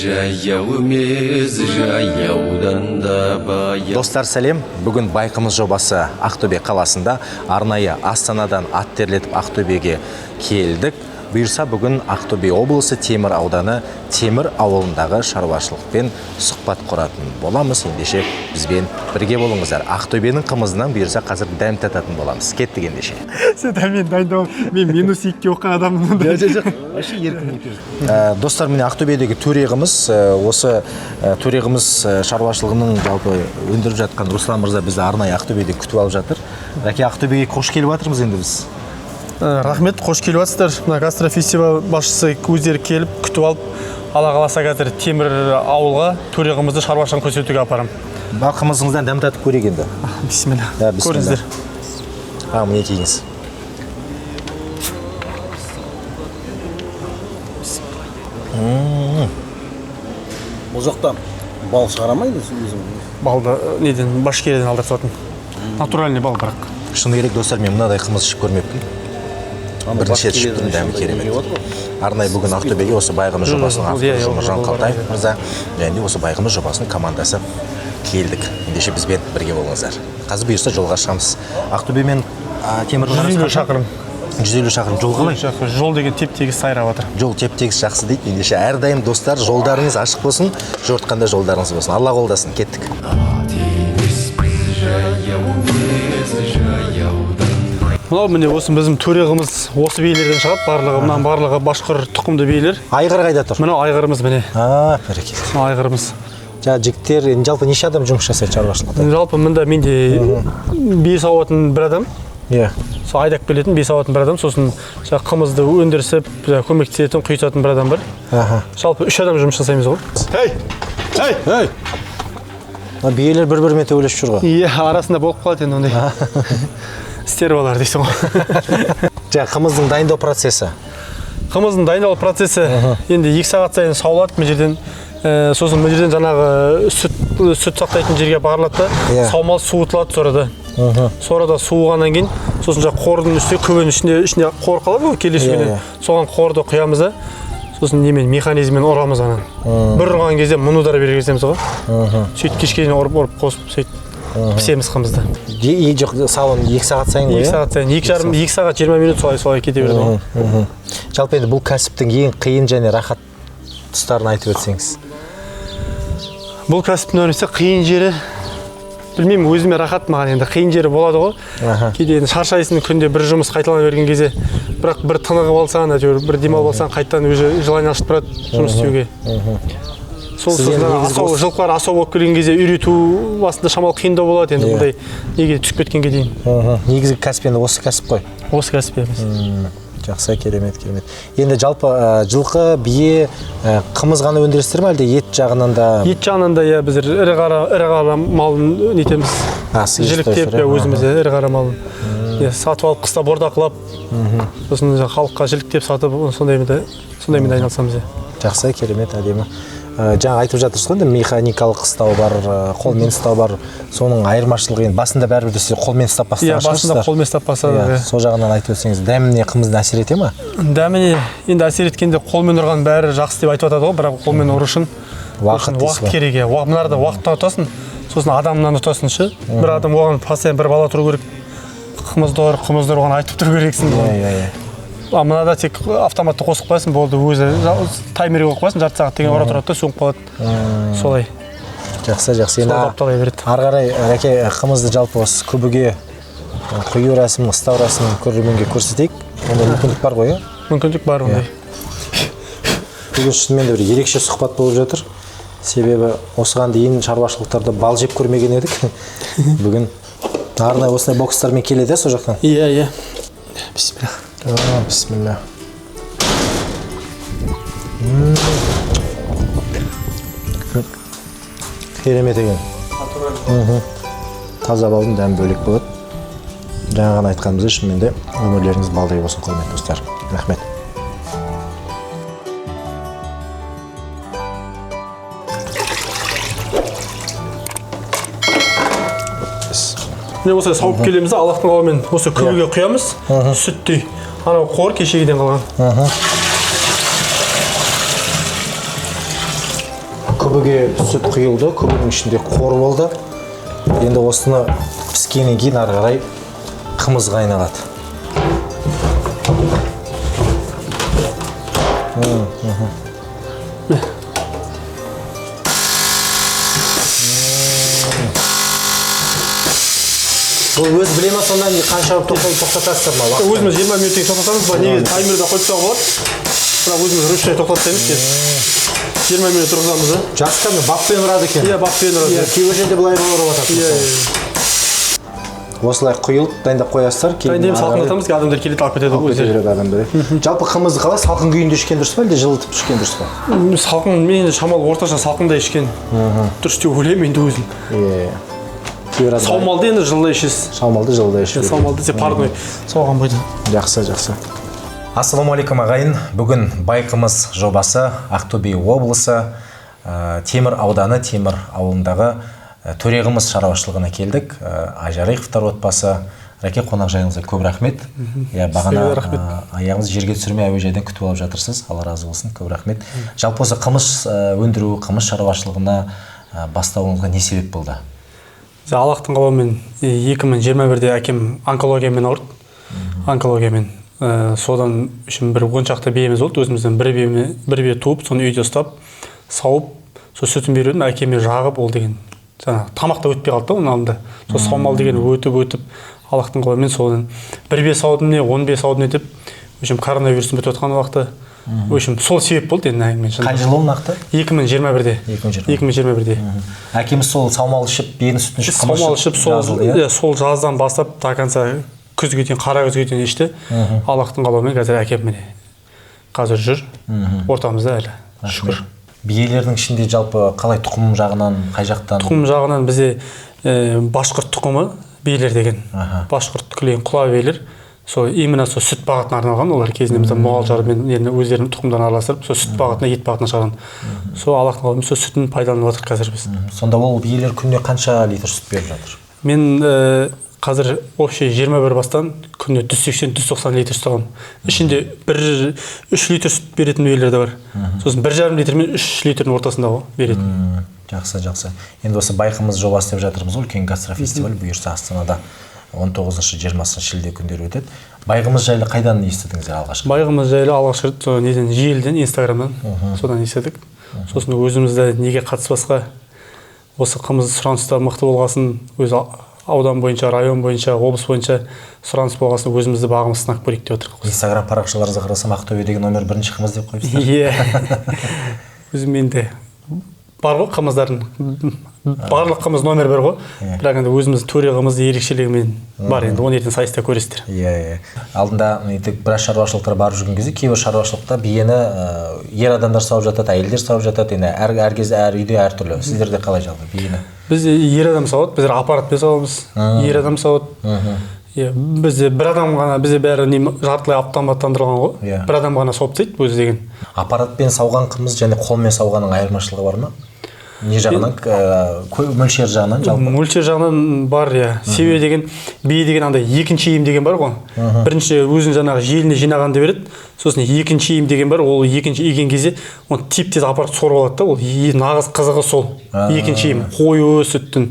жаяу емес, жаяудан да баяу. Достар, сәлем. Бүгін байқымыз жобасы Ақтөбе қаласында, арнайы Астанадан ат терлетіп Ақтөбеге келдік. Бұйырса бүгін Ақтөбе облысы Темір ауданы Темір ауылындағы шаруашылықпен сұхбат құратын боламыз. Ендеше бізбен бірге болыңыздар. Ақтөбенің қымызынан бұйырса қазір дәм тататын боламыз. Кеттік ендеше. Мен дайындау, мен минус 2-ке оққан адаммын. Вообще еркін етеміз. Достар, міне Ақтөбедегі төрегіміз, осы төрегіміз шаруашылығының жалпы өндіріп жатқан Руслан мырза бізді арнайы Ақтөбеде күтіп алып жатыр. Рәке, Ақтөбеге қош келіп жатырмыз енді біз. Рахмет, қош келіп жатсыздар. Мына гастрофестиваль басшысы өздері келіп, күтіп алып, Алла қаласа қазір Темір ауылға төрегімізді шаруашылығын көрсетуге апарамын. Бар қымызыңыздан дәм татып көрейік енді. Бисмилля. Көріңіздер. Міне кейіңіз. Бұл жақта бал шығарамайды? Балды неден, Башкириядан алдырып сататын. Натуральный бал бірақ. Шыны керек, достар, мен мынадай қымыз ішіп көрмеппін. Бірінші рет ішіп тұрмын, дәмі керемет. Арнайы бүгін Ақтөбеге осы байқымыз жобасының авторы Жұмыржан Қалтаев мырза және осы байқымыз жобасының командасы келдік. Ендеше бізбен бірге болыңыздар. Қазір бұйырса жолға шығамыз. Ақтөбе мен Темірдің арасы 150 шақырым. 150 шақырым. Жол қалай? Жол деген теп-тегіс сайрап жатыр. Жол теп-тегіс жақсы дейді. Ендеше әрдайым достар, жолдарыңыз ашық болсын, жортқанда жолдарыңыз болсын. Алла қолдасын. Кеттік. Мынау міне осы біздің төрегіміз осы биелерден шығады, барлығы башқұр тұқымды биелер. Айғыр қайда тұр? Мынау айғырымыз міне. Бәрекелді. Айғырымыз. Жігіттер, жалпы неше адам жұмыс жасайды шаруашылықта? Жалпы мында менде бие сауатын бір адам. Иә. Сол айдап келетін бие сауатын бір адам, сосын қымызды өндірісіп, көмектесетін, құйысатын бір адам бар. Жалпы 3 адам жұмыс жасаймыз ғой. Ей! Биелер бір-бірімен төбелесіп жүр ғой. Иә, арасында болып қалады енді ондай. Стервалар дейсің ғой. Қымыздың дайындау процесі? Қымыздың дайындау процесі енді 2 сағат сайын саулады мына жерден. Сосын мына жерден жаңағы сүт сақтайтын жерге барылады да, саумал суытылады сорада. Сорада суығаннан кейін, сосын қордың үстіне, көбенің ішіне қор қалады ғой келесі күні. Соған қорды құямыз да, сосын немен механизммен ұрамыз анан. Бір ұрған кезде мұнудар бере кетеміз ғой. Сөйтіп кешке дейін ұрып қосып сөйтіп пісеміз қымызды. Сауын 2 сағат сайын ғой? 2 сағат сайын, 2 сағат 20 минут солай кете береді. Жалпы енді бұл кәсіптің ең қиын және рахат тұстарын айтып өтсеңіз. Бұл кәсіптің өрнесе қиын жері, білмеймін, өзіме рахат маған енді қиын жері болады ғой. Кейде шаршайсың күнде бір жұмыс қайталана берген кезде, бірақ бір тынығып алсаң, бір демалып алсаң, қайттан өзі жылайын ашып тұрады жұмыс істеуге. Сол жылқылар асау болып келген кезде үйрету басында шамалы қиындау болады енді бұндай неге түсіп кеткенге дейін. Негізгі кәсіп енді осы кәсіп қой? Осы кәсіп емес. Жақсы, керемет. Енді жалпы жылқы, бие, қымыз ғана өндірістер ме, әлде ет жағынан да? Ет жағынан да, біз ірі қара малын нетеміз. Жіліктеп өзіміз ірі қара малын. Сатып алып, қыста бордақылап, сосын халыққа жіліктеп сатып, сондаймен айналысамыз. Жақсы, керемет, әдемі. Жаңа айтып жатырсыз ғой, механикалық қыстау бар, қолмен ұстау бар. Соның айырмашылығы енді басында бәрібір де қолмен ұстап бастаған шығарсыздар. Басында қолмен ұстап бастадық. Сол жағынан айтып өтсеңіз, дәміне қымыздың әсер ете ма? Дәміне енді әсер еткенде қолмен ұрған бәрі жақсы деп айтып жатады ғой, бірақ қолмен ұру үшін уақыт керек. Мынарда уақыттан ұтасың, сосын адамнан ұтасың шы. Бір адам оған постоянно бір бала тұру керек. Қымызды оған айтып тұру керексің. Мынада тек автоматты қосып қоясың, болды, өзі таймерге қойып қоясың, жарты сағат деген ора тұрады да, сөніп қалады. Солай. Жақсы. Енді ары қарай Рәке қымызды жалпы осы күбіге құю рәсімін, ұстау рәсімін көрерменге көрсетейік. Онда мүмкіндік бар ғой, иә? Мүмкіндік бар ондай. Бүгін шынымен де бір ерекше сұхбат болып жатыр. Себебі осыған дейін шаруашылықтарда бал жеп көрмеген едік. Бүгін арнайы осындай бокстармен келеді, сол жақтан? Иә. Бисмилля. Бисмилля. Керемет екен. Таза балдың дәмі бөлек болады. Жаңа ғана айтқанымызда шынымен де өмірлеріңіз балдай болсын, құрметті достар. Рахмет. Міне осылай сауып келеміз, Аллахтың қалауымен осы күбіге құямыз, сүттей. Анау қор кешегіден қалған. көбіге сүт құйылды, көбінің ішінде қор болды. Енді осыны піскеннен кейін ары қарай қымыз қайналады. Бұл өз біле ма сонда қанша тоқтатасыздар ма? Өзіміз 20 минуттен тоқтатамыз ба? Негізі таймерде қойып тастауға болады. Бірақ өзіміз ручной тоқтатпаймыз кез. 20 минут тұрғызамыз. Жақсы баппен ұрады екен. Иә, баппен ұрады. Кейбір жерде былай ұрып жатады. Осылай құйылып, дайындап қоясыздар. Дайындап салқындатамыз, адамдар келеді алып кетеді өздері. Жалпы қымызды қалай салқын күйінде ішкен дұрыс па, әлде жылытып ішкен дұрыс па? Салқын, мен енді шамалы орташа салқындай ішкен дұрыс деп ойлаймын енді өзім. Саумалды енді жылда ішесіз. Саумалды жылда ішесіз. Саумалды десе парной соған бойда. Жақсы. Ассалаумағалейкум ағайын. Бүгін Байқымыз жобасы Ақтөбе облысы Темір ауданы Темір ауылындағы Төреғымыз шаруашылығына келдік. Ажарықовтар отбасы. Рәке, қонақжайыңызға көп рахмет. Бағана аяғыңыз жерге түсірмей әуежайдан күтіп алып жатырсыз. Алла разы болсын. Көп рахмет. Жалпы осы қымыз өндіру, қымыз шаруашылығына бастауыңызға не себеп болды? Аллахтың қалауымен 2021-де әкем онкологиямен ауырды. Онкологиямен. Содан үшін бір 10 шақты биеміз болды. Өзімізден бір бие туып, соны үйде ұстап, сауып, сол сүтін берудің әкеме жағып ол деген. Тамақта өтпей қалды оның алдында. Сол саумал деген өтіп, Аллахтың қалауымен содан бір бие саудым не, 10 бие саудым не деп, коронавирустың бітіп отқан уақытта. Сол себеп болды енді әңгіме. Қай жылы ол нақты? 2021-де. 2021-де. Әкеміз сол саумал ішіп, биенің сүтін ішіп, саумал ішіп, сол жаздан бастап до конца күзге дейін, қара күзге дейін ішті. Аллахтың қалауымен қазір әкем міне қазір жүр. Ортамызда әлі. Шүкір. Биелердің ішінде жалпы қалай тұқым жағынан, қай жақтан? Тұқым жағынан бізде башқұрт тұқымы биелер деген. Башқұрт кілең құла биелер. Сол именно сол сүт бағытына арналған, олар кезінде мысалы мұғалжармен өздерінің тұқымдарын араластырып, сол сүт бағытына, ет бағытына шығарған. Сол Аллахтың қалауымен сол сүтін пайдаланып жатыр қазір біз. Сонда ол биелер күніне қанша литр сүт беріп жатыр? Мен қазір общий 21 бастан күніне 180-190 литр сүт аламын. Ішінде 3 литр сүт беретін биелер де бар. Сосын 1,5 литр мен 3 литрдің ортасында беретін. Жақсы. Енді осы Байқымыз жобасы деп жатырмыз, үлкен гастрофестиваль бұйырса Астанада 19-20 шілде күндері өтеді. Байқымыз жайлы қайдан естідіңіздер алғашқы? Байқымыз жайлы алғашқы неден, желіден, Инстаграмнан содан естідік. Сосын өзімізді неге қатыспасқа осы қымыз сұраныста мықты болғасын, өз аудан бойынша, район бойынша, облыс бойынша сұраныс болғасын өзімізді бағымыз сынап көрейік деп отырмыз. Инстаграм парақшаларыңызға қарасам Ақтөбе деген номер 1-ші қымыз деп қойыпсыздар. Иә. Өзім енді бар ғой қымыздардың, барлық қымыз номер 1 ғой. Бірақ енді өзіміздің Төреғымыздың ерекшелігімен бар, енді оны ертең сайыста көресіздер. Иә. Алдында біраз шаруашылықтар барып жүрген кезде, кейбір шаруашылықта биені ер адамдар сауып жатады, әйелдер сауып жатады. Енді әр кезде әр үйде әртүрлі. Сіздерде қалай жалпы биені? Біз ер адам сауады, біздер аппаратпен сауамыз. Ер адам сауады. Бізде бір адам ғана, бізде бәрі жартылай автоматтандырылған ғой. Бір адам ғана сауып тастайды өзі деген. Аппаратпен сауған қымыз және қолмен сауғанның айырмашылығы бар ма? Не жағынан, мөлшер жағынан жалпы? Мөлшер жағынан бар, иә. Себебі деген, бие деген андай екінші иім деген бар ғой. Бірінші өзін жаңағы желіне жинағанды береді. Сосын екінші иім деген бар, ол екінші иген кезде оны типтес аппарат сорып алады да, ол нағыз қызығы сол. Екінші иім, қою, сүттің.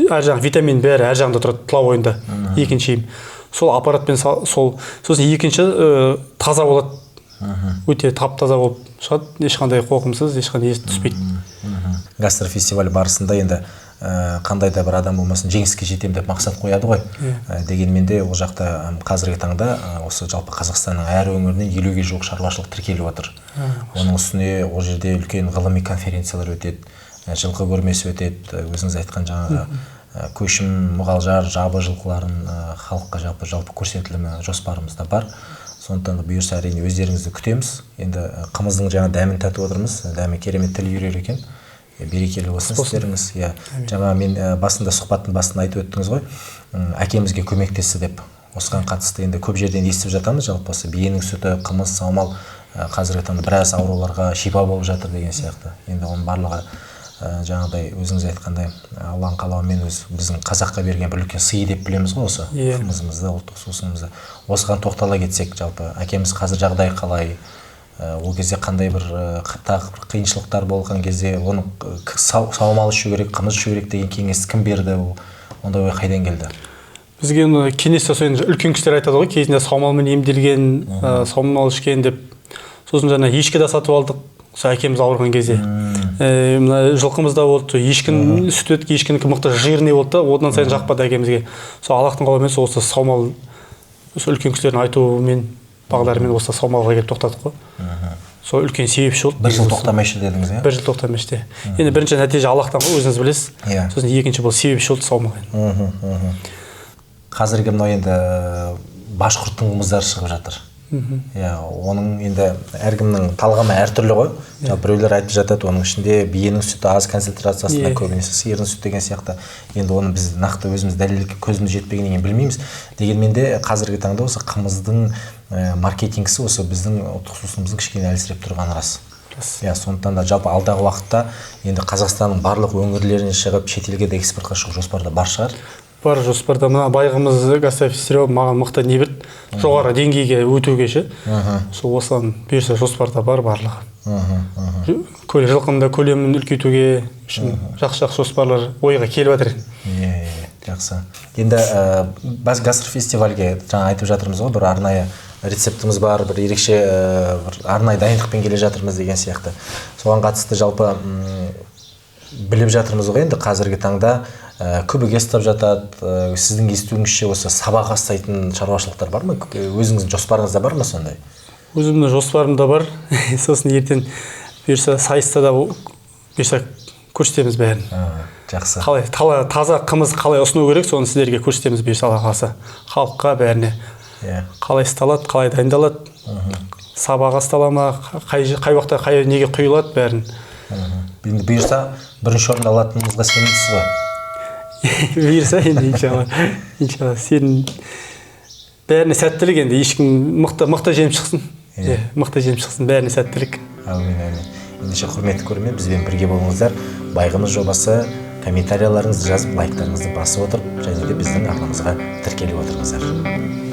Әр жағын витамин бәрі әр жағында тұрады, тұла бойында. Екінші иім. Сол аппаратпен сол. Сосын екінші таза болады. Өте тап-таза болып шығады, ешқандай қоқымсыз, ешқандай ес түспейді. Гастрофестиваль барысында енді қандай да бір адам болмасын жеңіске жетем деп мақсат қояды ғой. Дегенмен де ол жақта қазіргі таңда осы жалпы Қазақстанның әр өңірінен 50-ге жуық шаруашылық тіркеліп отыр. Оның үстіне ол жерде үлкен ғылыми конференциялар өтеді, жылқы көрмесі өтеді, өзіңіз айтқан жаңағы көшім, мұғалжар, жабы жылқыларын халыққа жалпы көрсетілімі жоспарымызда бар. Сондықтан бұйырса әрине өздеріңізді күтеміз. Енді қымыздың жаңа дәмін татып отырмыз. Дәмі керемет тіл үйрер екен. Берекелі болсын сіздеріңіз. Жаңа мен сұхбаттың басында айтып өттіңіз ғой. Әкемізге көмектесті деп. Осыған қатысты енді көп жерден естіп жатамыз. Жалпы осы биенің сүті, қымыз, саумал қазіргі таңда біраз ауруларға шипа болып жатыр деген сияқты. Енді оның барлығы жаңағыдай өзіңіз айтқандай Алланың қалауымен біздің қазаққа берген бір үлкен сый деп білеміз ғой осы қымызымызды, ұлттық сусынымызды. Осыған тоқтала кетсек, жалпы әкеміз қазір жағдай қалай, Ол кезде қандай бір тағы бір қиыншылықтар болған кезде оны саумал ішу керек, қымыз ішу керек деген кеңес кім берді? Ондай ой қайдан келді? Бізге кеңес жасайтын үлкен кісілер айтады ғой, кезінде саумалмен емделген, саумал ішкен деп. Сосын жаңа ешкі да сатып алдық. Сол әкеміз ауырған кезде. Мына жылқымыз да болды. Ешкінің сүт ешкінікі мықты жирный болды да, одан сайын жақпады әкемізге. Сол Аллахтың қалауымен осы саумал үлкен кісілердің айтуымен, бағдарымен осы саумалға келіп тоқтадық қой. Сол үлкен себепші болды. Бір жыл тоқтамайшы дедіңіз, иә? Бір жыл тоқтамайшы. Енді бірінші нәтиже Аллахтан ғой, өзіңіз білесіз. Сосын екінші бұл себепші болды саумал. Қазіргі мынау енді башқұрттың қымыздары шығып жатыр. Оның енді әркімнің талғамы әртүрлі ғой. Біреулер айтып жатады, оның ішінде биенің сүті аз концентрациясында, көбінесе сиырдың сүті деген сияқты. Енді оны біз нақты өзіміз дәлелге көзіміз жетпегеннен білмейміз. Дегенмен де қазіргі таңда осы қымыздың маркетингісі осы біздің ұлттық сусынымыздың кішкене әлсіреп тұрғаны рас. Сондықтан да жалпы алдағы уақытта енді Қазақстанның барлық өңірлеріне шығып, шетелге де экспортқа шығу жоспарда бар шығар. Бар жоспарда. Мына байғымыз гастрофестериал маған мықты не берді, жоғары деңгейге өтуге ше. Сол осыдан бұйырса жоспарда бар барлығы. Жылқының көлемін үлкейтуге жақсы жоспарлар ойға келіп жатыр. Жақсы. Енді біз гастрофестивальге жаңа айтып жатырмыз ғой, бір арнайы рецептіміз бар, бір ерекше арнайы дайындықпен келе жатырмыз деген сияқты. Соған қатысты жалпы біліп жатырмыз ғой, енді қазіргі таңда көбі естіп жатады. Сіздің естуіңізше осы сабақ астайтын шаруашылықтар бар ма? Өзіңіздің жоспарыңызда бар ма сондай? Өзімнің жоспарымда бар. Сосын ертең бұйырса сайыста да бұйырса көрсетеміз бәрін. Жақсы. Қалай таза қымыз қалай ұсыну керек, соны сіздерге көрсетеміз бұйырса Алла қаласа. Халыққа бәріне. Қалай істалады, қалай дайындалады, сабақ астала ма, қай уақытта қай неге құйылады бәрін. Енді бұйырса бірінші орын алатыныңызға сенімдісіз ғой? Бұйырса енді иншалла. Сенің бәріне сәттілік, енді ешкім мықты жем шықсын. Мықты жем шықсын, бәріне сәттілік. Әумин. Ендеше құрметті көрермен, бізбен бірге болыңыздар. Байғымыз жобасы комментарияларыңызды жазып, лайктарыңызды басып отырып, және де біздің арнамызға тіркеліп отырыңыздар.